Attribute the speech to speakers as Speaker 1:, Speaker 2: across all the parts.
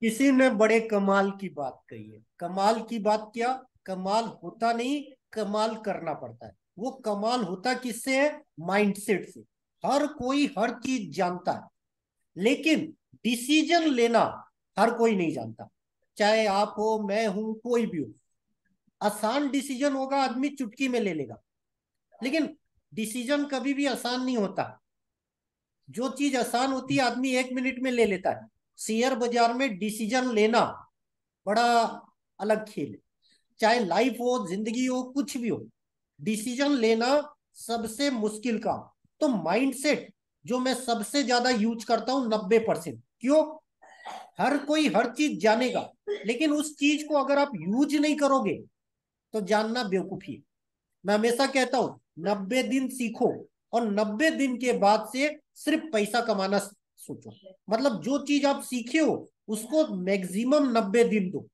Speaker 1: किसी ने बड़े कमाल की बात कही है। कमाल की बात क्या? कमाल होता नहीं, कमाल करना पड़ता है। वो कमाल होता किससे है? माइंडसेट से। हर कोई हर चीज जानता है, लेकिन डिसीजन लेना हर कोई नहीं जानता। चाहे आप हो, मैं हूं, कोई भी हो। आसान डिसीजन होगा, आदमी चुटकी में ले लेगा, लेकिन डिसीजन कभी भी आसान नहीं होता। जो चीज आसान होती है आदमी 1 मिनट में ले लेता है। शेयर बाजार में डिसीजन लेना बड़ा अलग खेल है। चाहे लाइफ हो, जिंदगी हो, कुछ भी हो, डिसीजन लेना सबसे मुश्किल काम। तो माइंडसेट जो मैं सबसे ज्यादा यूज करता हूं, 90%। क्यों? हर कोई हर चीज जानेगा, लेकिन उस चीज को अगर आप यूज नहीं करोगे तो जानना बेवकूफी है। मैं हमेशा कहता हूं, 90 दिन सीखो, और 90 दिन के बाद से सिर्फ पैसा कमाना सोचो। मतलब जो चीज आप सीखे हो उसको मैक्सिमम 90 दिन दो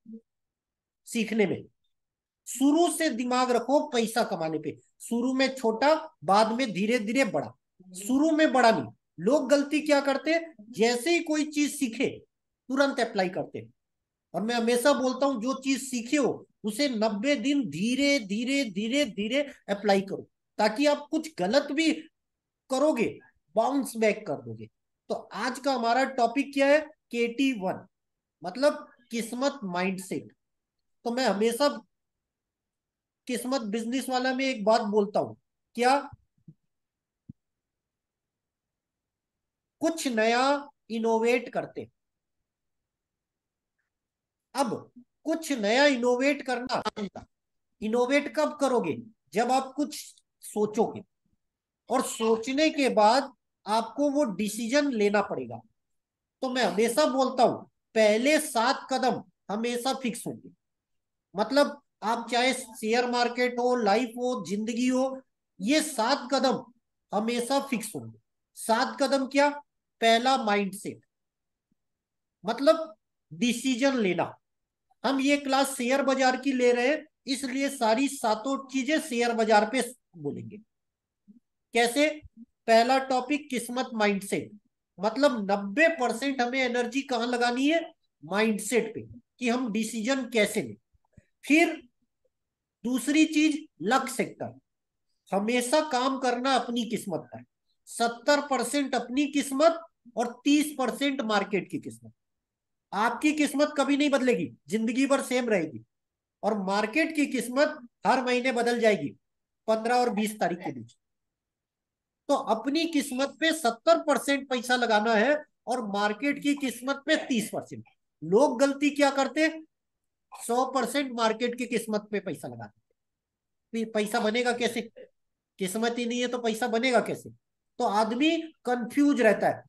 Speaker 1: सीखने में। शुरू से दिमाग रखो पैसा कमाने पे। शुरू में छोटा, बाद में धीरे धीरे बड़ा। शुरू में बड़ा नहीं। लोग गलती क्या करते, जैसे ही कोई चीज सीखे तुरंत अप्लाई करते। और मैं हमेशा बोलता हूं, जो चीज सीखे हो उसे 90 दिन धीरे धीरे धीरे धीरे अप्लाई करो, ताकि आप कुछ गलत भी करोगे, बाउंस बैक कर दोगे। तो आज का हमारा टॉपिक क्या है? KT1, मतलब किस्मत माइंडसेट। तो मैं हमेशा किस्मत बिजनेस वाला में एक बात बोलता हूं, क्या? कुछ नया इनोवेट करते। अब कुछ नया इनोवेट करना, इनोवेट कब करोगे? जब आप कुछ सोचोगे, और सोचने के बाद आपको वो डिसीजन लेना पड़ेगा। तो मैं हमेशा बोलता हूं, पहले 7 कदम हमेशा फिक्स होंगे। मतलब आप चाहे शेयर मार्केट हो, लाइफ हो, जिंदगी हो, ये 7 कदम हमेशा फिक्स होंगे। 7 कदम क्या? पहला माइंडसेट, मतलब डिसीजन लेना। हम ये क्लास शेयर बाजार की ले रहे हैं, इसलिए सारी सातों चीजें शेयर बाजार पे बोलेंगे। कैसे? पहला टॉपिक किस्मत माइंडसेट, मतलब 90% हमें एनर्जी कहां लगानी है? माइंडसेट पे, कि हम डिसीजन कैसे लें। फिर दूसरी चीज, लक सेक्टर। हमेशा काम करना अपनी किस्मत पर। 70% अपनी किस्मत और 30% मार्केट की किस्मत। आपकी किस्मत कभी नहीं बदलेगी, जिंदगी भर सेम रहेगी। और मार्केट की किस्मत हर महीने बदल जाएगी, 15 और 20 तारीख के बीच। तो अपनी किस्मत पे 70% पैसा लगाना है, और मार्केट की किस्मत पे 30%। लोग गलती क्या करते? 100% मार्केट की किस्मत पे पैसा लगाते। फिर पैसा बनेगा कैसे? किस्मत ही नहीं है तो पैसा बनेगा कैसे? तो आदमी कंफ्यूज रहता है,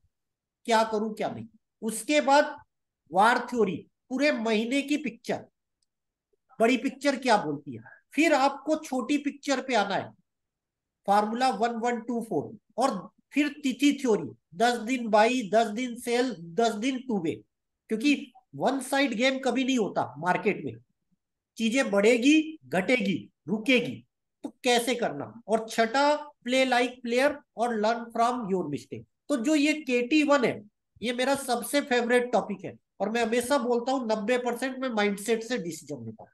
Speaker 1: क्या करूं क्या नहीं। उसके बाद वार थ्योरी, पूरे महीने की पिक्चर, बड़ी पिक्चर क्या बोलती है। फिर आपको छोटी पिक्चर पे आना है, फार्मूला 1124। और फिर तिथि थ्योरी, 10 दिन बाई, 10 दिन सेल, 10 दिन टू वे। क्योंकि वन साइड गेम कभी नहीं होता मार्केट में। चीजें बढ़ेगी, घटेगी, रुकेगी। तो कैसे करना? और छठा, प्ले लाइक प्लेयर और लर्न फ्रॉम योर मिस्टेक। तो जो ये KT1 है, ये मेरा सबसे फेवरेट टॉपिक है। और मैं हमेशा बोलता हूं, 90% में माइंडसेट से डिसीजन लेता हूं।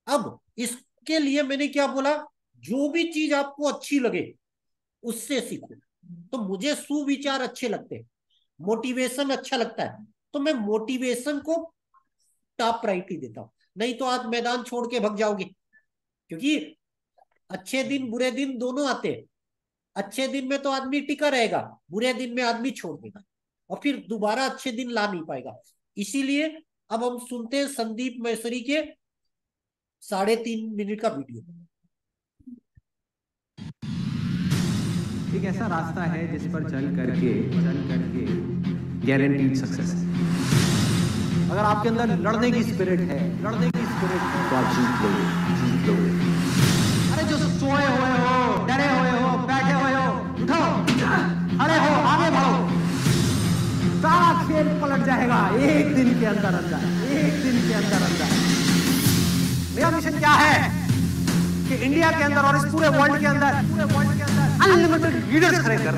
Speaker 1: अब इसके लिए मैंने क्या बोला, जो भी चीज आपको अच्छी लगे उससे सीखो। तो मुझे सुविचार अच्छे लगते हैं, मोटिवेशन अच्छा लगता है, तो मैं मोटिवेशन को टॉप प्रायोरिटी देता हूं। नहीं तो आप मैदान छोड़ के भग जाओगे। क्योंकि अच्छे दिन बुरे दिन दोनों आते हैं। अच्छे दिन में तो आदमी टिका रहेगा, बुरे दिन में आदमी छोड़ देगा, और फिर दोबारा अच्छे दिन ला नहीं पाएगा। इसीलिए अब हम सुनते हैं संदीप मैसरी के 3.5 मिनट का वीडियो।
Speaker 2: एक ऐसा रास्ता है जिस पर चल करके गारंटीड सक्सेस है। अगर आपके अंदर लड़ने की स्पिरिट है तो आप जीत लोगे। अरे जो सोए हुए हो, डरे हुए हो, बैठे हुए हो, उठो, खड़े हो, आगे बढ़ो। सारा खेल पलट जाएगा एक दिन के अंदर। मेरा मिशन क्या है कि इंडिया के अंदर और इस पूरे वर्ल्ड के अंदर अनलिमिटेड लीडर्स खड़े कर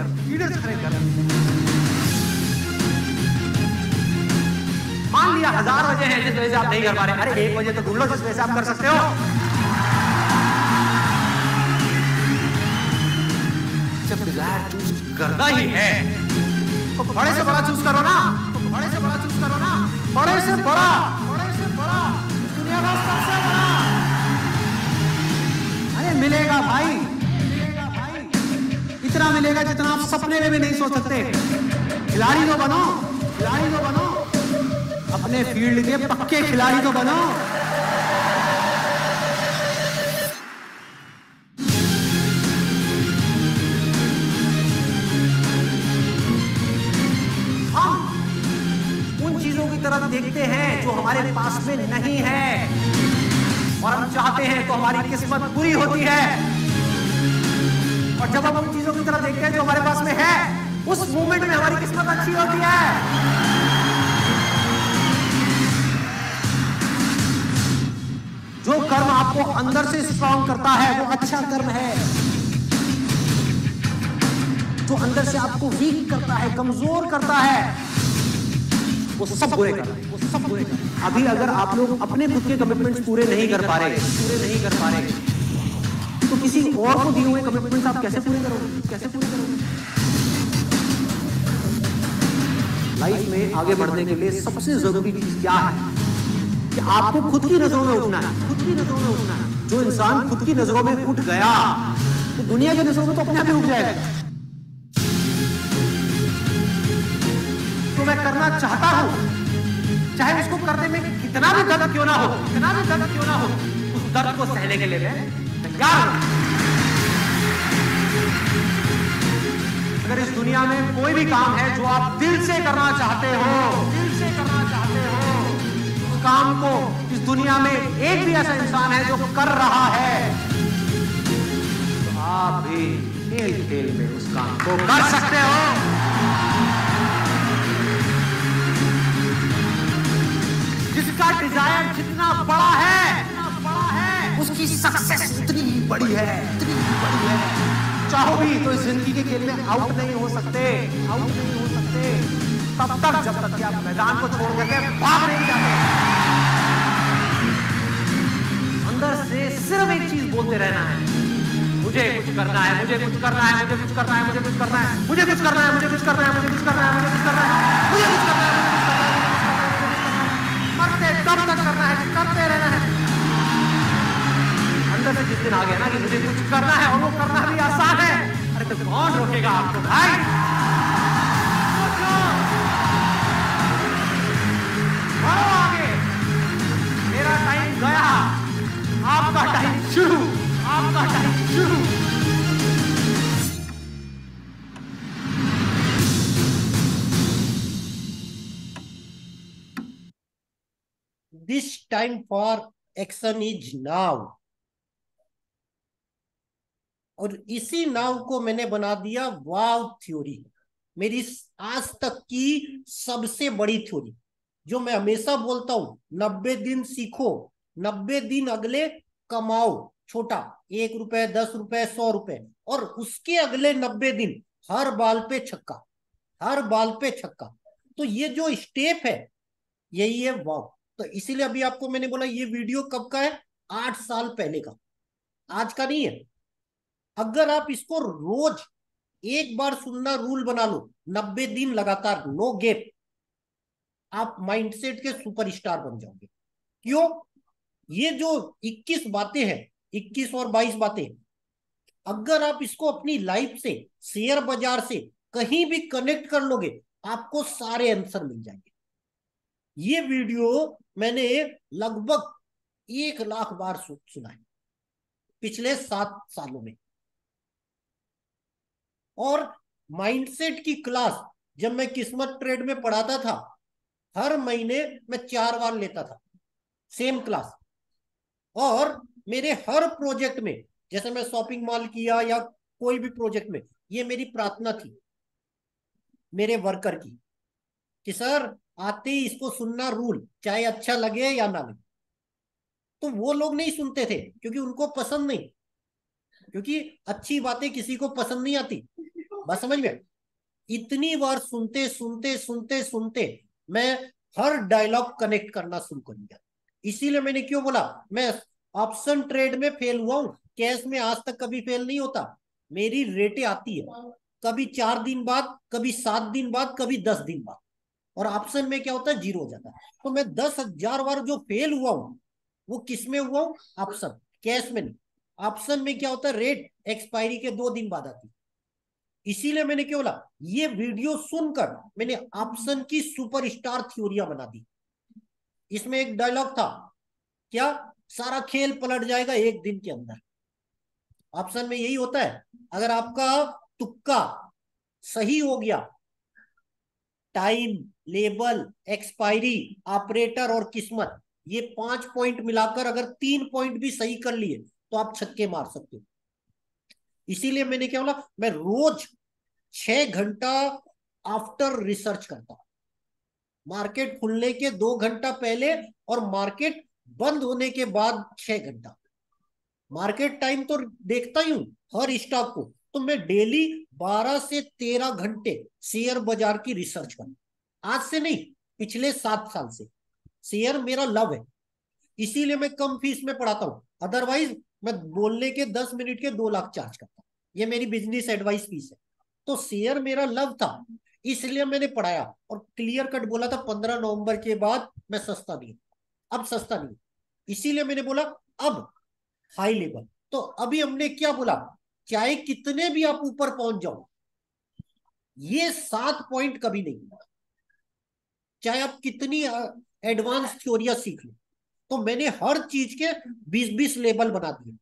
Speaker 2: 1000 वजह हैं जिस वजह से आप नहीं कर पा रहे। अरे एक वजह तो ढूंढ लो जिस वजह से आप कर सकते हो। जब डिजायर चूज करना ही है तो बड़े से बड़ा चूज करो ना, बड़े से बड़ा चूज करो ना, बड़े से बड़ा, बड़े से बड़ा, दुनिया का सबसे बड़ा। अरे मिलेगा भाई, मिलेगा भाई, इतना मिलेगा जितना आप सपने में भी नहीं सोच सकते। खिलाड़ी तो बनो, खिलाड़ी तो बनो, अपने फील्ड के पक्के खिलाड़ी तो बनो। हम उन चीजों की तरफ देखते हैं जो हमारे पास में नहीं है, और हम चाहते हैं तो हमारी किस्मत पूरी होती है। और जब हम उन चीजों की तरफ देखते हैं जो हमारे पास में है, उस मोमेंट में हमारी किस्मत अच्छी होती है। जो कर्म आपको अंदर से स्ट्रांग करता है वो अच्छा कर्म है। जो अंदर से आपको वीक करता है, कमजोर करता है, वो सब बुरे कर्म है, वो सब बुरे कर्म है। अभी अगर आप लोग अपने खुद के कमिटमेंट्स पूरे नहीं कर पा रहे, पूरे नहीं कर पा रहे, तो किसी और को दिए हुए कमिटमेंट्स आप कैसे पूरे करोगे, कैसे पूरे करोगे? लाइफ में आगे बढ़ने के लिए सबसे जरूरी चीज क्या है कि आपको खुद की नजरों में उठना है, खुद की नजरों में उठना है। जो इंसान खुद की नजरों में उठ गया तो दुनिया की नजरों में तो अपने आप ही उठ जाएगा। तो मैं करना चाहता हूं, चाहे उसको करने में कितना भी दर्द क्यों ना हो, कितना भी दर्द क्यों ना हो, उस दर्द को सहने के लिए मैं तैयार हूं। अगर इस दुनिया में कोई भी काम है जो आप दिल से करना चाहते हो, दिल से करना चाहते हो, उस काम को इस दुनिया में एक भी ऐसा इंसान है जो कर रहा है, तो आप भी खेल खेल में उस काम को कर सकते हो। जिसका डिजायर जितना बड़ा है, उसकी सक्सेस उतनी ही बड़ी है, उतनी ही बड़ी है। चाहो भी तो इस जिंदगी के खेल में आउट नहीं हो सकते, आउट नहीं हो सकते तब तक जब तक कि आप मैदान को छोड़ करके भाग नहीं जाते। अंदर से सिर्फ एक चीज बोलते रहना है, मुझे कुछ करना है, मुझे कुछ करना है, मुझे कुछ करना है, मुझे कुछ करना है, मुझे कुछ करना है, मुझे कुछ करना है, मुझे कुछ करना है, मुझे कुछ करना है, मुझे कुछ करना है, मरते तब तक करना है, करते रहना है। अंदर से जिस दिन आ गया ना कि मुझे कुछ करना है और वो करना भी आसान है, अरे तो कौन रोकेगा आपको भाई? बढ़ो आगे, मेरा टाइम गया, आपका टाइम शुरू, आपका टाइम शुरू।
Speaker 1: This time for action is now। और इसी नाव को मैंने बना दिया वाव थ्योरी, मेरी आज तक की सबसे बड़ी थ्योरी, जो मैं हमेशा बोलता हूं, 90 दिन सीखो, 90 दिन अगले कमाओ, छोटा 1 रुपए, 10 रुपए, 100 रुपए, और उसके अगले 90 दिन हर बाल पे छक्का, हर बाल पे छक्का। तो ये जो स्टेप है यही है वाव। तो इसीलिए अभी आपको मैंने बोला ये वीडियो कब का है, 8 साल पहले का, आज का नहीं है। अगर आप इसको रोज एक बार सुनना रूल बना लो, 90 दिन लगातार नो गैप, आप माइंडसेट के सुपरस्टार बन जाओगे। क्यों? ये जो 21 बातें हैं, 21 और 22 बातें, अगर आप इसको अपनी लाइफ से, शेयर बाजार से कहीं भी कनेक्ट कर लोगे, आपको सारे आंसर मिल जाएंगे। ये वीडियो मैंने लगभग 1 लाख बार सुना है पिछले 7 सालों में। और माइंडसेट की क्लास जब मैं किस्मत ट्रेड में पढ़ाता था, हर महीने मैं 4 बार लेता था सेम क्लास। और मेरे हर प्रोजेक्ट में, जैसे मैं शॉपिंग मॉल किया या कोई भी प्रोजेक्ट में, ये मेरी प्रार्थना थी मेरे वर्कर की कि सर आते ही इसको सुनना रूल, चाहे अच्छा लगे या ना लगे। तो वो लोग नहीं सुनते थे क्योंकि उनको पसंद नहीं, क्योंकि अच्छी बातें किसी को पसंद नहीं आती, बस समझ में। इतनी बार सुनते सुनते सुनते सुनते मैं हर डायलॉग कनेक्ट करना शुरू कर दिया। इसीलिए मैंने क्यों बोला, मैं ऑप्शन ट्रेड में फेल हुआ हूं, कैश में आज तक कभी फेल नहीं होता। मेरी रेटें आती है, कभी 4 दिन बाद, कभी 7 दिन बाद, कभी 10 दिन बाद। और ऑप्शन में क्या होता है, जीरो हो जाता है। तो मैं 10,000 बार जो फेल हुआ हूं, वो किस में हुआ हूं, ऑप्शन, कैश में नहीं। ऑप्शन में क्या होता है, रेट एक्सपायरी के 2 दिन बाद आती है। इसीलिए मैंने क्या बोला, ये वीडियो सुनकर मैंने ऑप्शन की सुपरस्टार थ्योरियां बना दी। इसमें एक डायलॉग था, क्या, सारा खेल पलट जाएगा एक दिन के अंदर। ऑप्शन में यही होता है, अगर आपका तुक्का सही हो गया, टाइम, लेबल, एक्सपायरी, ऑपरेटर और किस्मत, ये 5 पॉइंट मिलाकर अगर 3 पॉइंट भी सही कर लिए तो आप छक्के मार सकते हो। इसीलिए मैंने क्या बोला, मैं रोज 6 घंटा आफ्टर रिसर्च करता हूं, मार्केट खुलने के 2 घंटा पहले और मार्केट बंद होने के बाद 6 घंटा। मार्केट टाइम तो देखता ही हूं हर स्टॉक को। तो मैं डेली 12 से 13 घंटे शेयर बाजार की रिसर्च करता, आज से नहीं, पिछले 7 साल से। शेयर मेरा लव है, इसीलिए मैं कम फीस में पढ़ाता हूँ। अदरवाइज मैं बोलने के 10 मिनट के 2 लाख चार्ज करता हूँ, ये मेरी बिजनेस एडवाइस फीस है। तो शेयर मेरा लव था, इसलिए मैंने पढ़ाया और क्लियर कट बोला था 15 नवंबर के बाद मैं सस्ता नहीं, अब सस्ता नहीं। इसीलिए मैंने बोला अब हाई लेवल। तो अभी हमने क्या बोला, चाहे कितने भी आप ऊपर पहुंच जाओ, ये 7 पॉइंट कभी नहीं होगा। चाहे आप कितनी एडवांस थ्योरिया सीख लो। तो मैंने हर चीज के 20-20 लेवल बना दिए,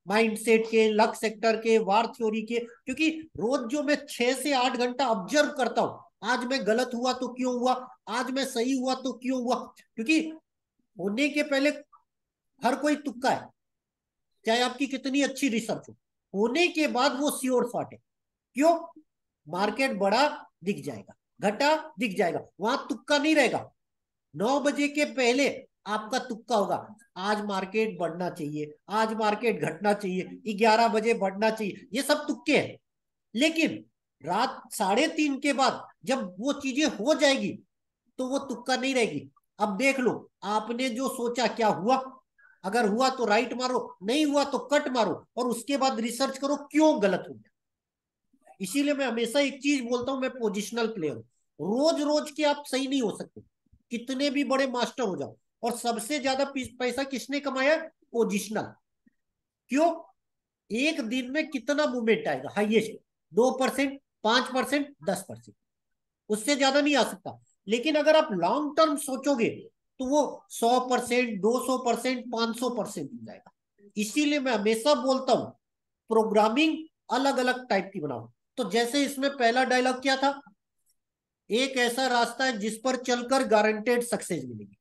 Speaker 1: माइंडसेट के, लक सेक्टर के, वार थ्योरी के। क्योंकि रोज जो मैं 6 से 8 घंटा ऑब्जर्व करता हूं, आज मैं गलत हुआ तो क्यों हुआ, आज मैं सही हुआ तो क्यों हुआ। क्योंकि होने के पहले हर कोई तुक्का है, चाहे आपकी कितनी अच्छी रिसर्च हो, होने के बाद वो श्योर शॉट है। क्यों, मार्केट बढ़ा दिख जाएगा, घटा दिख जाएगा, वहां तुक्का नहीं रहेगा। 9 बजे के पहले आपका तुक्का होगा, आज मार्केट बढ़ना चाहिए, आज मार्केट घटना चाहिए, 11 बजे बढ़ना चाहिए, ये सब तुक्के हैं। लेकिन रात 3:30 के बाद जब वो चीजें हो जाएगी तो वो तुक्का नहीं रहेगी। अब देख लो, आपने जो सोचा क्या हुआ, अगर हुआ तो राइट मारो, नहीं हुआ तो कट मारो, और उसके बाद रिसर्च करो क्यों गलत हो गया। इसीलिए मैं हमेशा एक चीज बोलता हूं, मैं पोजिशनल प्लेयर हूं। रोज रोज के आप सही नहीं हो सकते, कितने भी बड़े मास्टर हो जाओ। और सबसे ज्यादा पैसा किसने कमाया, पोजिशनल। क्यों, एक दिन में कितना मूवमेंट आएगा, हाईएस्ट 2%, 5%, 10%, उससे ज्यादा नहीं आ सकता। लेकिन अगर आप लॉन्ग टर्म सोचोगे तो वो 100%, 200%, 500% हो जाएगा। इसीलिए मैं हमेशा बोलता हूं, प्रोग्रामिंग अलग अलग टाइप की बनाओ। तो जैसे इसमें पहला डायलॉग क्या था, एक ऐसा रास्ता है जिस पर चलकर गारंटेड सक्सेस मिलेगी।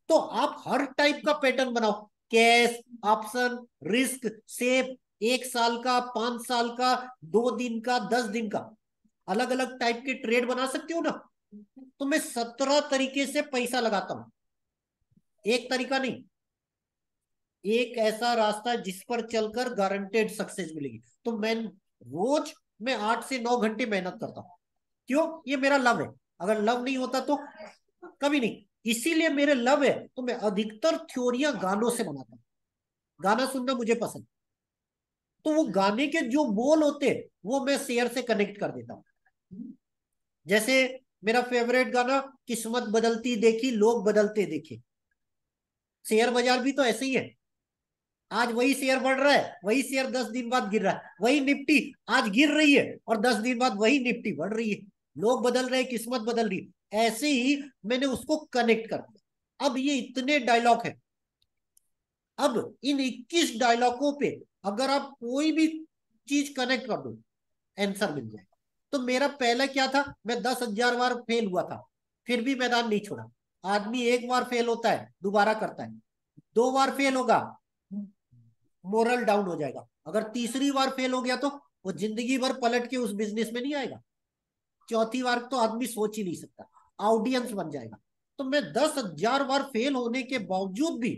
Speaker 1: तो आप हर टाइप का पैटर्न बनाओ, कैश, ऑप्शन, रिस्क, सेफ, 1 साल का, 5 साल का, 2 दिन का, 10 दिन का, अलग अलग टाइप के ट्रेड बना सकते हो ना। तो मैं 17 तरीके से पैसा लगाता हूं, एक तरीका नहीं। एक ऐसा रास्ता जिस पर चलकर गारंटेड सक्सेस मिलेगी। तो रोज मैं 8 से 9 घंटे मेहनत करता हूं। क्यों, ये मेरा लव है। अगर लव नहीं होता तो कभी नहीं। इसीलिए मेरे लव है तो मैं अधिकतर थ्योरियां गानों से बनाता हूँ, गाना सुनना मुझे पसंद। तो वो गाने के जो बोल होते वो मैं शेयर से कनेक्ट कर देता हूँ। जैसे मेरा फेवरेट गाना, किस्मत बदलती देखी लोग बदलते देखे। शेयर बाजार भी तो ऐसे ही है, आज वही शेयर बढ़ रहा है, वही शेयर 10 दिन बाद गिर रहा है, वही निफ्टी आज गिर रही है और 10 दिन बाद वही निफ्टी बढ़ रही है। लोग बदल रहे हैं, किस्मत बदल रही है। ऐसे ही मैंने उसको कनेक्ट कर दिया। अब ये इतने डायलॉग है, अब इन 21 डायलॉगों पे अगर आप कोई भी चीज कनेक्ट कर दो, आंसर मिल जाएगा। तो मेरा पहला क्या था, मैं 10,000 बार फेल हुआ था, फिर भी मैदान नहीं छोड़ा। आदमी एक बार फेल होता है, दोबारा करता है, 2 बार फेल होगा, मोरल डाउन हो जाएगा। अगर तीसरी बार फेल हो गया तो वो जिंदगी भर पलट के उस बिजनेस में नहीं आएगा। चौथी बार तो आदमी सोच ही नहीं सकता, ऑडियंस बन जाएगा। तो मैं 10,000 बार फेल होने के बावजूद भी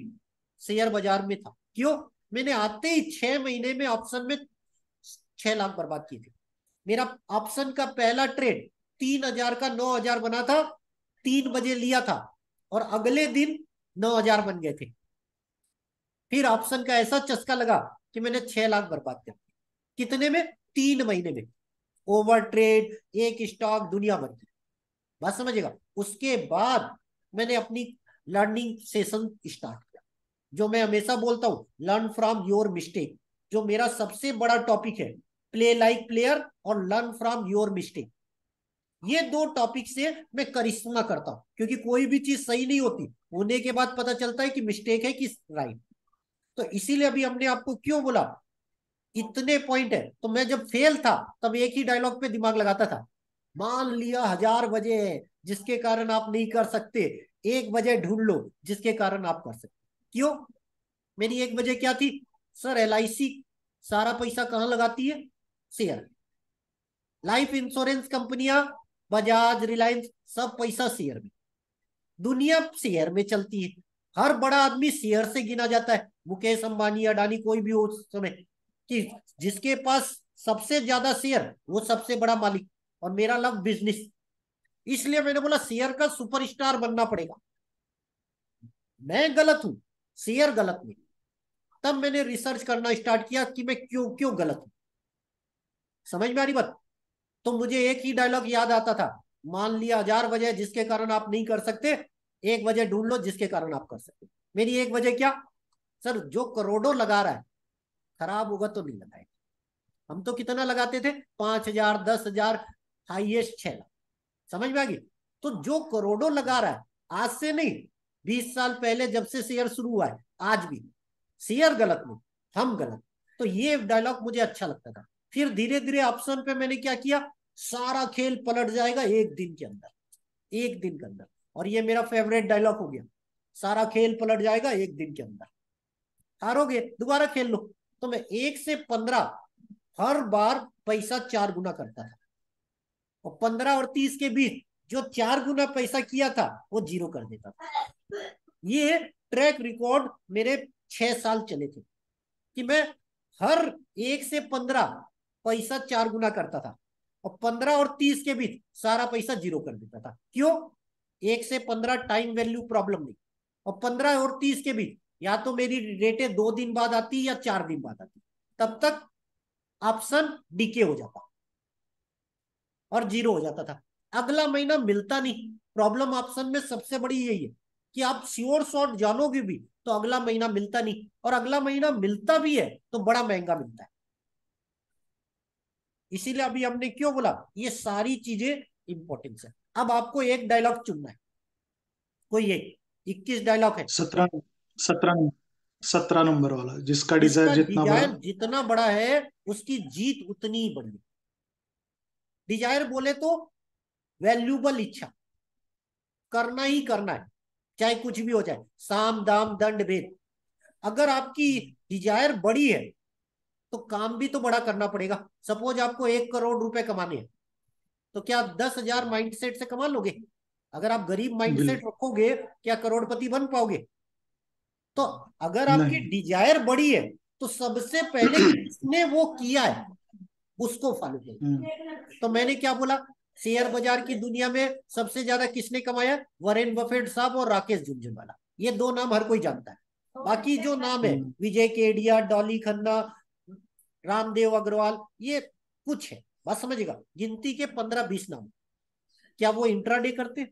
Speaker 1: शेयर बाजार में था। क्यों, मैंने आते ही 6 महीने में ऑप्शन में 6 लाख बर्बाद किए थे। मेरा ऑप्शन का पहला ट्रेड 3,000 का 9,000 बना था, 3 बजे लिया था, और अगले दिन 9,000 बन गए थे। फिर ऑप्शन का ऐसा चस्का लगा कि मैंने 6 लाख बर्बाद कर दिए। कितने में? 3 महीने में। ओवर ट्रेड, एक स्टॉक, दुनिया भर की। बात समझेगा। उसके बाद मैंने अपनी लर्निंग सेशन स्टार्ट किया। जो मैं हमेशा बोलता हूं, लर्न फ्रॉम योर मिस्टेक। जो मेरा सबसे बड़ा टॉपिक है, प्ले लाइक प्लेयर और लर्न फ्रॉम योर मिस्टेक। ये 2 टॉपिक से मैं करिश्मा करता हूं, क्योंकि कोई भी चीज सही नहीं होती, होने के बाद पता चलता है कि मिस्टेक है कि राइट। तो इसीलिए अभी हमने आपको क्यों बोला, इतने पॉइंट है। तो मैं जब फेल था तब एक ही डायलॉग पे दिमाग लगाता था। मान लिया 1,000 वजह है जिसके कारण आप नहीं कर सकते, एक वजह ढूंढ लो जिसके कारण आप कर सकते। क्यों? मेरी एक वजह क्या थी? सर, LIC सारा पैसा कहाँ लगाती है? शेयर। लाइफ इंश्योरेंस कंपनियां, बजाज, रिलायंस, सब पैसा शेयर में। दुनिया शेयर में चलती है। हर बड़ा आदमी शेयर से गिना जाता है, मुकेश अंबानी, अडानी, कोई भी हो उस समय, कि जिसके पास सबसे ज्यादा शेयर वो सबसे बड़ा मालिक। और मेरा लव बिजनेस। इसलिए मैंने बोला शेयर का सुपरस्टार बनना पड़ेगा। मैं गलत हूं, शेयर गलत नहीं। तब मैंने रिसर्च करना स्टार्ट किया कि मैं क्यों क्यों गलत हूं। समझ में आ रही बात? तो मुझे एक ही डायलॉग याद आता था, मान लिया 1,000 वजह जिसके कारण आप नहीं कर सकते, एक वजह ढूंढ लो जिसके कारण आप कर सकते। मेरी एक वजह क्या? सर, जो करोड़ों लगा रहा है, खराब होगा तो नहीं लगाए। हम तो कितना लगाते थे? 5,000, 10,000, हाईएस्ट 6 लाख। समझ में आ गई? तो जो करोड़ों लगा रहा है, आज से नहीं, 20 साल पहले जब से शेयर शुरू हुआ है, आज भी शेयर गलत नहीं, हम गलत। तो ये डायलॉग मुझे अच्छा लगता था। फिर धीरे धीरे ऑप्शन पे मैंने क्या किया, सारा खेल पलट जाएगा एक दिन के अंदर, एक दिन के अंदर। और ये मेरा फेवरेट डायलॉग हो गया, सारा खेल पलट जाएगा एक दिन के अंदर। हारोगे दोबारा खेल लो। तो मैं 1 से 15 हर बार पैसा 4 गुना करता था। और 15 और 30 के बीच जो 4 गुना पैसा किया था वो जीरो कर देता था। ये ट्रैक रिकॉर्ड मेरे 6 साल चले थे, कि मैं हर 1 से 15 पैसा 4 गुना करता था, और 15 और 30 के बीच सारा पैसा जीरो कर देता था। क्यों? 1 से 15 टाइम वैल्यू प्रॉब्लम नहीं। और 15 और 30 के बीच या तो मेरी रेटें 2 दिन बाद आती या 4 दिन बाद आती, तब तक ऑप्शन डीके हो जाता और जीरो हो जाता था। अगला महीना मिलता नहीं। प्रॉब्लम ऑप्शन में सबसे बड़ी यही है कि आप श्योर शॉट जानोगे भी तो अगला महीना मिलता नहीं, और अगला महीना मिलता भी है तो बड़ा महंगा मिलता है। इसीलिए अभी हमने क्यों बोला, ये सारी चीजें इंपॉर्टेंस है। अब आपको एक डायलॉग चुनना है, कोई एक। 21 डायलॉग है।
Speaker 3: 17 17 नंबर वाला, जिसका डिजायर
Speaker 1: जिसका
Speaker 3: जितना बड़ा।
Speaker 1: डिजायर जितना बड़ा है उसकी जीत उतनी ही बड़ी है। डिजायर बोले तो वैल्यूबल इच्छा, करना ही करना है, चाहे कुछ भी हो जाए, साम दाम दंड भेद। अगर आपकी डिजायर बड़ी है तो काम भी तो बड़ा करना पड़ेगा। सपोज आपको 1 करोड़ रुपए कमाने हैं, तो क्या 10,000 माइंडसेट से कमा लोगे? अगर आप गरीब माइंडसेट
Speaker 3: बिल्कुल
Speaker 1: रखोगे, क्या करोड़पति बन पाओगे? तो अगर आपकी
Speaker 3: नहीं।
Speaker 1: डिजायर बड़ी है तो सबसे पहले किसने वो किया है उसको फॉलो करो। तो मैंने क्या बोला, शेयर बाजार की दुनिया में सबसे ज्यादा किसने कमाया? वॉरेन बफेट साहब और राकेश झुनझुनवाला। ये 2 नाम हर कोई जानता है। बाकी जो नाम है, विजय केडिया, डॉली खन्ना, रामदेव अग्रवाल, ये कुछ है। बस समझेगा, गिनती के 15-20 नाम। क्या वो इंट्राडे करते?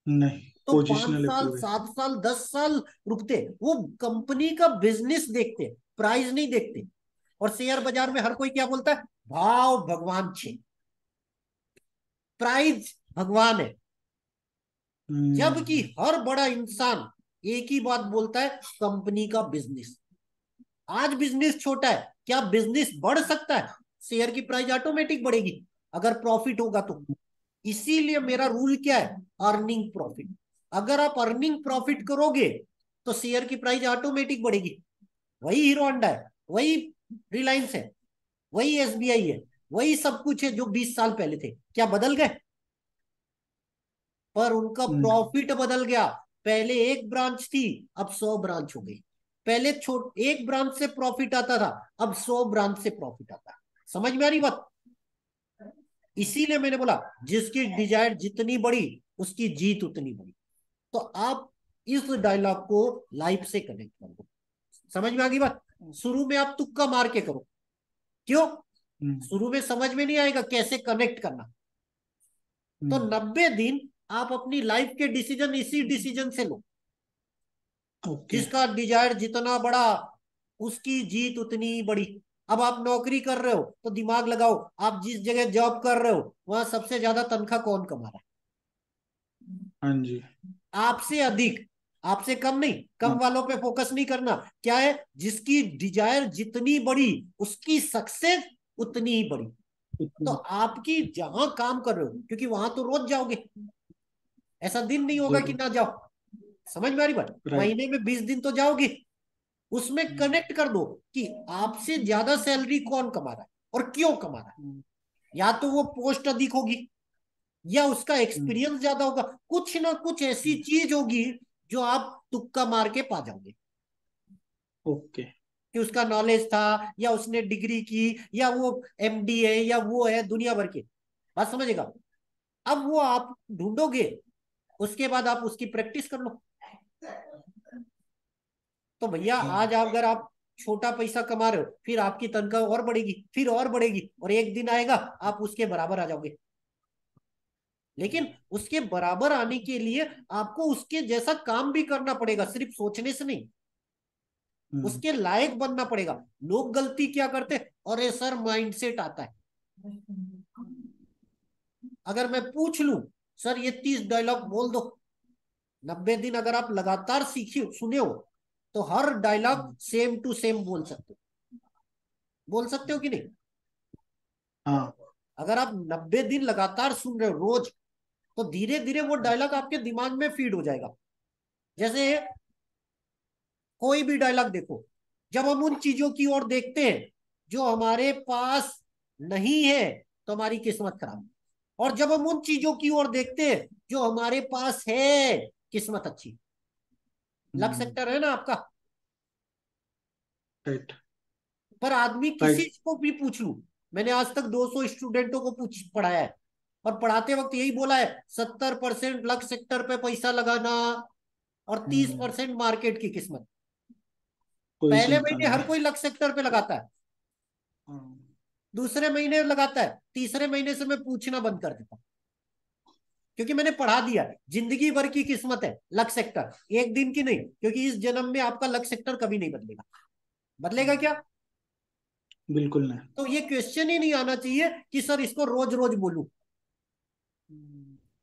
Speaker 3: नहीं,
Speaker 1: तो पांच
Speaker 3: पोजिशनल है
Speaker 1: साल
Speaker 3: पूरे।
Speaker 1: 7 साल 10 साल रुकते, वो कंपनी का बिजनेस देखते, प्राइस नहीं देखते। और शेयर बाजार में हर कोई क्या बोलता है, भाव भगवान छे, प्राइस भगवान है। जबकि हर बड़ा इंसान एक ही बात बोलता है, कंपनी का बिजनेस। आज बिजनेस छोटा है, क्या बिजनेस बढ़ सकता है? शेयर की प्राइस ऑटोमेटिक बढ़ेगी अगर प्रॉफिट होगा तो। इसीलिए मेरा रूल क्या है, अर्निंग प्रॉफिट। अगर आप अर्निंग प्रॉफिट करोगे तो शेयर की प्राइस ऑटोमेटिक बढ़ेगी। वही हीरो होंडा है, वही रिलायंस है, वही SBI है, वही सब कुछ है जो 20 साल पहले थे। क्या बदल गए? पर उनका प्रॉफिट बदल गया। पहले एक ब्रांच थी, अब 100 ब्रांच हो गई। पहले एक ब्रांच से प्रॉफिट आता था, अब 100 ब्रांच से प्रॉफिट आता है। समझ में आ रही बात? इसीलिए मैंने बोला, जिसकी डिजायर जितनी बड़ी उसकी जीत उतनी बड़ी। तो आप इस डायलॉग को लाइफ से कनेक्ट कर दो। समझ में आ गई बात? शुरू में आप तुक्का मार के करो। क्यों? शुरू में समझ में नहीं आएगा कैसे कनेक्ट करना। तो 90 दिन आप अपनी लाइफ के डिसीजन इसी डिसीजन से लो।
Speaker 3: ओके।
Speaker 1: जिसका डिजायर जितना बड़ा उसकी जीत उतनी बड़ी। अब आप नौकरी कर रहे हो तो दिमाग लगाओ, आप जिस जगह जॉब कर रहे हो वहां सबसे ज्यादा तनख्वाह कौन कमा रहा
Speaker 3: हाँ जी।
Speaker 1: है? आपसे अधिक, आपसे कम नहीं। कम
Speaker 3: हाँ।
Speaker 1: वालों पे फोकस नहीं करना। क्या है? जिसकी डिजायर जितनी बड़ी उसकी सक्सेस उतनी ही बड़ी। तो आपकी जहां काम कर रहे हो, क्योंकि वहां तो रोज जाओगे, ऐसा दिन नहीं होगा कि
Speaker 3: जरूर।
Speaker 1: ना जाओ। समझ में आ रही बात?
Speaker 3: राइट।
Speaker 1: महीने में 20 दिन तो जाओगे। उसमें कनेक्ट कर दो कि आपसे ज्यादा सैलरी कौन कमा रहा है और क्यों कमा रहा है। या तो वो पोस्ट अधिक होगी, या उसका एक्सपीरियंस ज्यादा होगा। कुछ ना कुछ ऐसी चीज होगी जो आप तुक्का मार के पा जाओगे
Speaker 3: ओके।
Speaker 1: कि उसका नॉलेज था, या उसने डिग्री की, या वो एमडी है, या वो है दुनिया भर के। बात समझेगा? अब वो आप ढूंढोगे, उसके बाद आप उसकी प्रैक्टिस कर लो। तो भैया आज अगर आप छोटा पैसा कमा रहे हो, फिर आपकी तनख्वाह और बढ़ेगी, फिर और बढ़ेगी, और एक दिन आएगा आप उसके बराबर आ जाओगे। लेकिन उसके बराबर आने के लिए आपको उसके जैसा काम भी करना पड़ेगा, सिर्फ सोचने से नहीं। उसके लायक बनना पड़ेगा। लोग गलती क्या करते? अरे सर माइंडसेट आता है। अगर मैं पूछ लूं, सर ये 30 डायलॉग बोल दो, 90 दिन अगर आप लगातार सीखे सुने हो, तो हर डायलॉग सेम टू सेम बोल सकते हो कि नहीं?
Speaker 3: हाँ।
Speaker 1: अगर आप 90 दिन लगातार सुन रहे हो रोज, तो धीरे धीरे वो डायलॉग आपके दिमाग में फीड हो जाएगा। जैसे कोई भी डायलॉग देखो, जब हम उन चीजों की ओर देखते हैं जो हमारे पास नहीं है, तो हमारी किस्मत खराब है। और जब हम उन चीजों की ओर देखते हैं जो हमारे पास है, किस्मत अच्छी। लक सेक्टर है ना आपका।
Speaker 3: राइट।
Speaker 1: पर आदमी किसी
Speaker 3: राइट।
Speaker 1: को भी पूछ लू, मैंने आज तक 200 स्टूडेंटों को पूछ पढ़ाया है, और पढ़ाते वक्त यही बोला है, 70% लक सेक्टर पे पैसा लगाना और 30% मार्केट की किस्मत।
Speaker 3: कोई
Speaker 1: पहले
Speaker 3: सुनता
Speaker 1: महीने
Speaker 3: नहीं
Speaker 1: हर
Speaker 3: है।
Speaker 1: कोई लक सेक्टर पे लगाता है, दूसरे महीने लगाता है, तीसरे महीने से मैं पूछना बंद कर देता हूं। क्योंकि मैंने पढ़ा दिया, जिंदगी भर की किस्मत है लक सेक्टर, एक दिन की नहीं। क्योंकि इस जन्म में आपका लक सेक्टर कभी नहीं बदलेगा। बदलेगा क्या?
Speaker 3: बिल्कुल नहीं।
Speaker 1: तो ये क्वेश्चन ही नहीं आना चाहिए कि सर इसको रोज रोज बोलूं।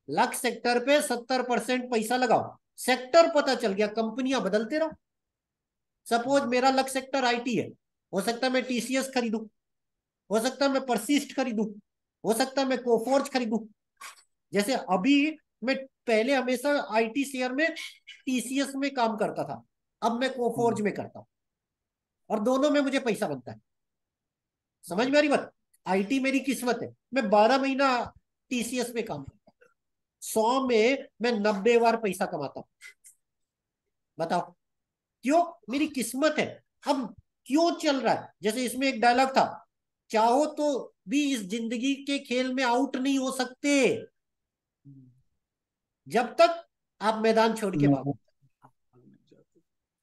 Speaker 1: लक सेक्टर पे 70% पैसा लगाओ। सेक्टर पता चल गया, कंपनियां बदलते रहो। सपोज मेरा लक सेक्टर आईटी है, हो सकता है मैं टीसीएस खरीदूं, हो सकता है मैं परसिस्ट खरीदूं, हो सकता है मैं कोफोर्ज खरीदूं। जैसे अभी मैं पहले हमेशा आईटी शेयर में टीसीएस में काम करता था, अब मैं कोफोर्ज में करता हूं, और दोनों में मुझे पैसा बनता है। समझ में आ रही बात? आईटी मेरी किस्मत है, मैं 12 महीना टीसीएस में काम करता हूं, 100 में मैं 90 बार पैसा कमाता हूं। बताओ क्यों? मेरी किस्मत है। अब क्यों चल रहा है? जैसे इसमें एक डायलॉग था, चाहो तो भी इस जिंदगी के खेल में आउट नहीं हो सकते जब तक आप मैदान छोड़ के
Speaker 3: नो।
Speaker 1: भागो।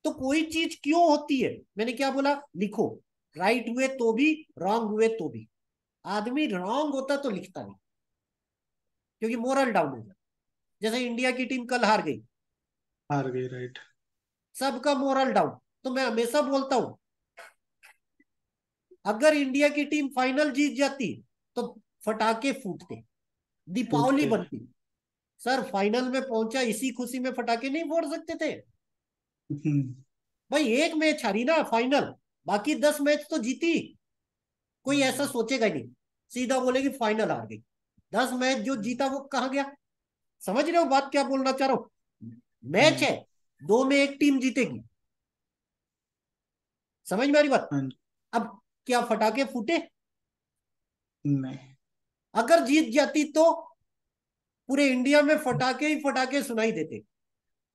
Speaker 1: तो कोई चीज क्यों होती है? मैंने क्या बोला? लिखो, राइट हुए तो भी, रॉन्ग हुए तो भी। आदमी रॉन्ग होता तो लिखता नहीं, क्योंकि मोरल डाउन हो जाता। जैसे इंडिया की टीम कल हार गई,
Speaker 3: हार गई। राइट।
Speaker 1: सबका मोरल डाउन। तो मैं हमेशा बोलता हूं, अगर इंडिया की टीम फाइनल जीत जाती तो फटाके फूटते, दीपावली
Speaker 3: फूटते।
Speaker 1: बनती। सर फाइनल में पहुंचा, इसी खुशी में फटाके नहीं फोड़ सकते थे? भाई एक मैच हारी ना फाइनल, बाकी 10 मैच तो जीती। कोई ऐसा सोचेगा ही नहीं, सीधा बोलेगी फाइनल हार गई। 10 मैच जो जीता वो कहाँ गया? समझ रहे हो बात क्या बोलना चाह रहा हूं? मैच है, दो में एक टीम जीतेगी। समझ में आ रही बात?
Speaker 3: हाँ जी।
Speaker 1: अब क्या फटाके फूटे?
Speaker 3: नहीं।
Speaker 1: अगर जीत जाती तो पूरे इंडिया में फटाके ही फटाके सुनाई देते।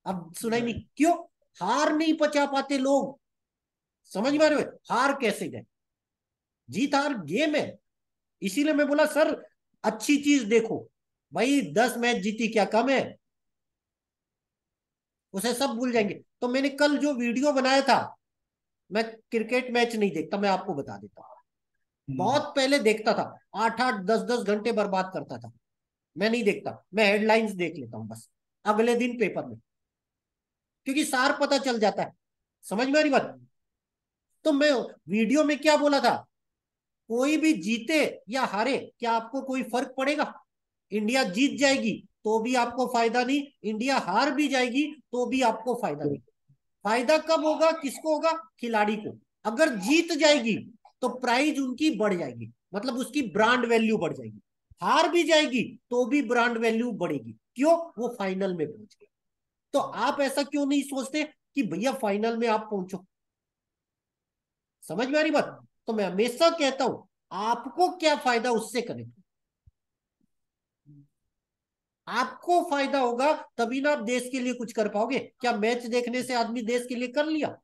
Speaker 1: अब सुनाई नहीं,
Speaker 3: राइट।
Speaker 1: क्यों? हार नहीं पचा पाते लोग। समझ में आ रहे हो? हार कैसे गए? जीत हार गेम है। इसीलिए मैं बोला सर, अच्छी चीज देखो, भाई 10 मैच जीती क्या कम है? उसे सब भूल जाएंगे। तो मैंने कल जो वीडियो बनाया था, मैं क्रिकेट मैच नहीं देखता, मैं आपको बता देता हूँ।
Speaker 3: हम्म,
Speaker 1: बहुत पहले देखता था, 8 8 10 10 घंटे बर्बाद करता था। मैं नहीं देखता, मैं हेडलाइंस देख लेता हूँ बस, अगले दिन पेपर में, क्योंकि सार पता चल जाता है। समझ में आ रही बात? तो मैं वीडियो में क्या बोला था, कोई भी जीते या हारे क्या आपको कोई फर्क पड़ेगा? इंडिया जीत जाएगी तो भी आपको फायदा नहीं, इंडिया हार भी जाएगी तो भी आपको फायदा नहीं। फायदा कब होगा, किसको होगा? खिलाड़ी को। अगर जीत जाएगी तो प्राइज उनकी बढ़ जाएगी, मतलब उसकी ब्रांड वैल्यू बढ़ जाएगी। हार भी जाएगी तो भी ब्रांड वैल्यू बढ़ेगी, क्यों? वो फाइनल में पहुंच गए। तो आप ऐसा क्यों नहीं सोचते कि भैया फाइनल में आप पहुंचो? समझ में आ रही बात? तो मैं हमेशा कहता हूं, आपको क्या फायदा उससे करें, आपको फायदा होगा तभी ना आप देश के लिए कुछ कर पाओगे। क्या मैच देखने से आदमी देश के लिए कर लिया?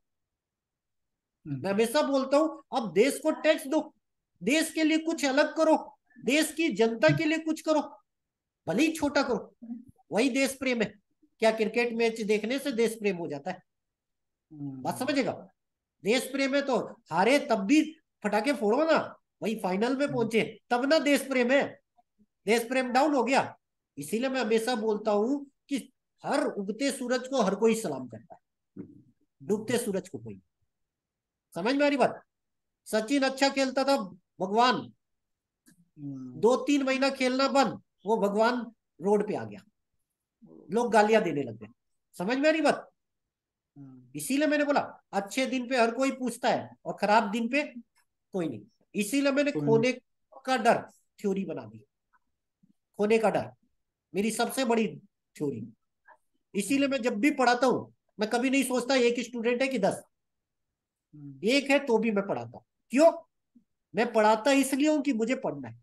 Speaker 1: मैं हमेशा बोलता हूं, अब देश को टैक्स दो, देश के लिए कुछ अलग करो, देश की जनता के लिए कुछ करो, भले ही छोटा करो। वही देश प्रेम है। क्या क्रिकेट मैच देखने से देश प्रेम हो जाता है? बात समझेगा? देश प्रेम है तो हारे तब भी फटाके फोड़ो ना, वही फाइनल में पहुंचे तब ना देश प्रेम है। देश प्रेम डाउन हो गया। इसीलिए मैं हमेशा बोलता हूं कि हर उगते सूरज को हर कोई सलाम करता है, डूबते सूरज को कोई। समझ में आ रही बात? सचिन अच्छा खेलता था, भगवान 2 3 महीना खेलना बंद, वो भगवान रोड पे आ गया, लोग गालियां देने लग गए। समझ में आ रही बात? इसीलिए मैंने बोला, अच्छे दिन पे हर कोई पूछता है और खराब दिन पे कोई नहीं। इसीलिए मैंने खोने का डर थ्योरी बना दी। खोने का डर मेरी सबसे बड़ी थ्योरी। इसीलिए मैं जब भी पढ़ाता हूं, मैं कभी नहीं सोचता एक स्टूडेंट है कि 10, एक है तो भी मैं पढ़ाता हूं। क्यों? मैं पढ़ाता इसलिए हूं कि मुझे पढ़ना है।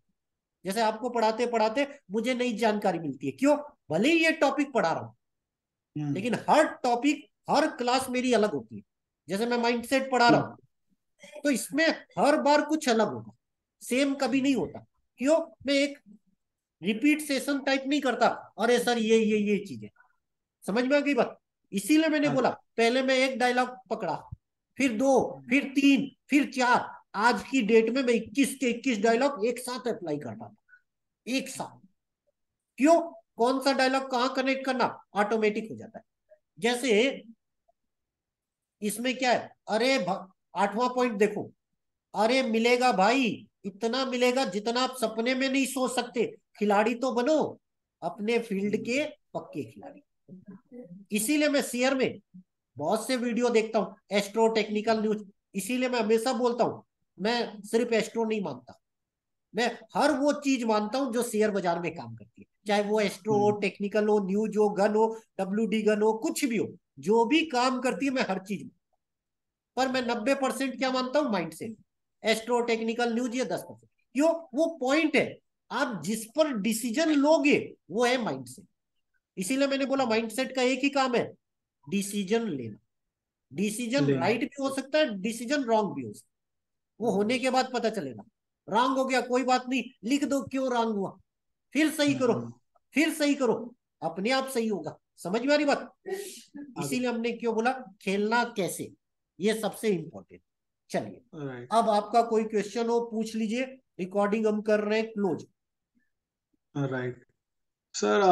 Speaker 1: जैसे आपको पढ़ाते पढ़ाते मुझे नई जानकारी मिलती है। क्यों? भले ही ये टॉपिक पढ़ा रहा हूं, लेकिन हर टॉपिक, हर क्लास मेरी अलग होती है। जैसे मैं माइंडसेट पढ़ा रहा हूं, तो इसमें हर बार कुछ अलग होगा, सेम कभी नहीं होता। क्यों? मैं एक रिपीट सेशन टाइप नहीं करता, अरे सर ये चीजें। समझ में आ गई बात? इसीलिए मैंने बोला, पहले मैं एक डायलॉग पकड़ा, फिर दो, फिर तीन, फिर चार। आज की डेट में मैं 21 के 21 डायलॉग एक साथ अप्लाई करता था, एक साथ। क्यों? कौन सा डायलॉग कहां कनेक्ट करना ऑटोमेटिक हो जाता है। जैसे इसमें क्या है, अरे 8वां पॉइंट देखो, अरे मिलेगा भाई, इतना मिलेगा जितना आप सपने में नहीं सोच सकते। खिलाड़ी तो बनो, अपने फील्ड के पक्के खिलाड़ी। इसीलिए मैं शेयर में बहुत से वीडियो देखता हूँ, एस्ट्रो टेक्निकल न्यूज। इसीलिए मैं हमेशा बोलता हूँ, मैं सिर्फ एस्ट्रो नहीं मानता, मैं हर वो चीज मानता हूं जो शेयर बाजार में काम करती है। चाहे वो एस्ट्रो हो, टेक्निकल हो, न्यूज हो, गन हो, WD गन हो, कुछ भी हो, जो भी काम करती है मैं हर चीज। पर मैं 90% क्या मानता हूं, माइंड से। एस्ट्रो टेक्निकल न्यूज ये 10%। क्यों? वो पॉइंट है, आप जिस पर डिसीजन लोगे वो है माइंड से। इसीलिए मैंने बोला माइंडसेट का एक ही काम है, डिसीजन लेना। डिसीजन
Speaker 3: लेना।
Speaker 1: राइट भी हो सकता है, डिसीजन रॉन्ग भी हो सकता है, वो होने के बाद पता चलेगा। रॉन्ग हो गया कोई बात नहीं, लिख दो क्यों रॉन्ग हुआ, फिर सही करो, फिर सही करो, अपने आप सही होगा। समझ में आ रही बात? इसीलिए हमने क्यों बोला खेलना कैसे, ये सबसे इंपॉर्टेंट। चलिए,
Speaker 3: राइट।
Speaker 1: अब आपका कोई क्वेश्चन हो पूछ लीजिए, रिकॉर्डिंग हम कर रहे हैं क्लोज।
Speaker 3: Right sir.